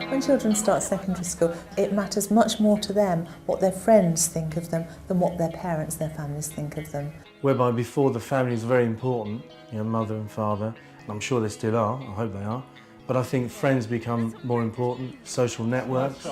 When children start secondary school, it matters much more to them what their friends think of them than what their parents, their families think of them. Whereby before the family is very important, you know, mother and father, and I'm sure they still are, I hope they are, but I think friends become more important, social networks.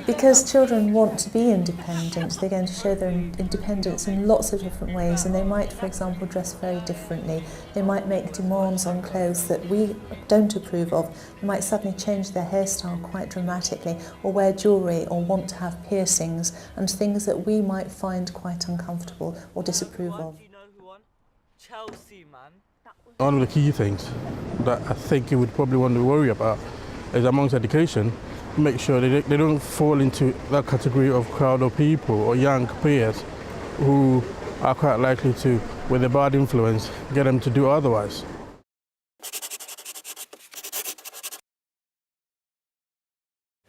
Because children want to be independent, they're going to show their independence in lots of different ways, and they might, for example, dress very differently. They might make demands on clothes that we don't approve of. They might suddenly change their hairstyle quite dramatically, or wear jewellery, or want to have piercings, and things that we might find quite uncomfortable or disapprove of. One of the key things that I think you would probably want to worry about is amongst education. Make sure they don't fall into that category of crowd of people or young peers who are quite likely to, with a bad influence, get them to do otherwise.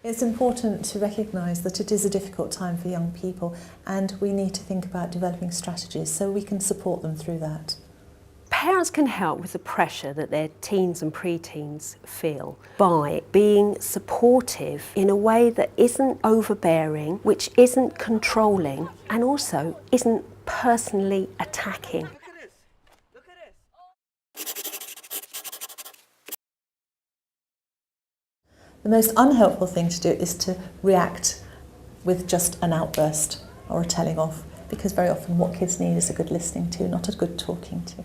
It's important to recognise that it is a difficult time for young people, and we need to think about developing strategies so we can support them through that. Parents can help with the pressure that their teens and pre-teens feel by being supportive in a way that isn't overbearing, which isn't controlling, and also isn't personally attacking. The most unhelpful thing to do is to react with just an outburst or a telling off, because very often what kids need is a good listening to, not a good talking to.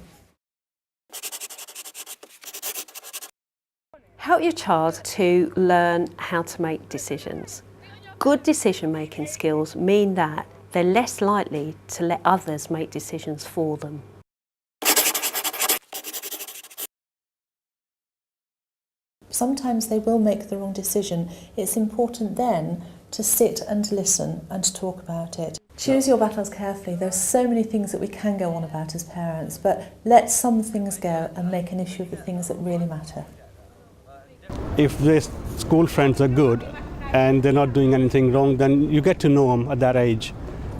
Help your child to learn how to make decisions. Good decision-making skills mean that they're less likely to let others make decisions for them. Sometimes they will make the wrong decision. It's important then to sit and listen and to talk about it. Choose your battles carefully. There are so many things that we can go on about as parents, but let some things go and make an issue of the things that really matter. If their school friends are good and they're not doing anything wrong, then you get to know them at that age,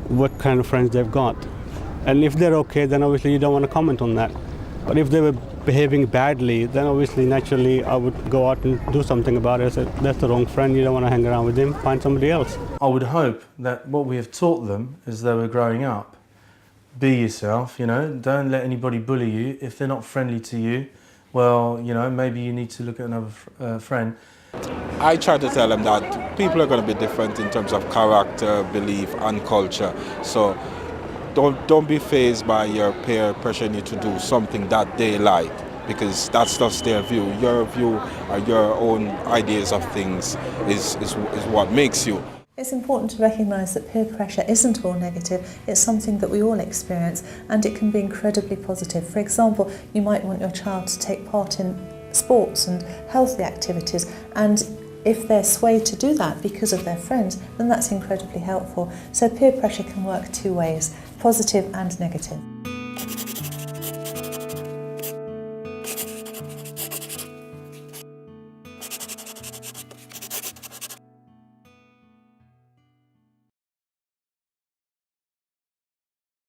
what kind of friends they've got. And if they're okay, then obviously you don't want to comment on that. But if they were behaving badly, then obviously, naturally, I would go out and do something about it. So that's the wrong friend, you don't want to hang around with him, find somebody else. I would hope that what we have taught them as they were growing up, be yourself, you know, don't let anybody bully you. If they're not friendly to you, well, you know, maybe you need to look at another friend. I try to tell them that people are going to be different in terms of character, belief and culture. So don't be fazed by your peer pressuring you to do something that they like, because that's just their view. Your view or your own ideas of things is what makes you. It's important to recognise that peer pressure isn't all negative. It's something that we all experience, and it can be incredibly positive. For example, you might want your child to take part in sports and healthy activities, and if they're swayed to do that because of their friends, then that's incredibly helpful. So peer pressure can work two ways, positive and negative.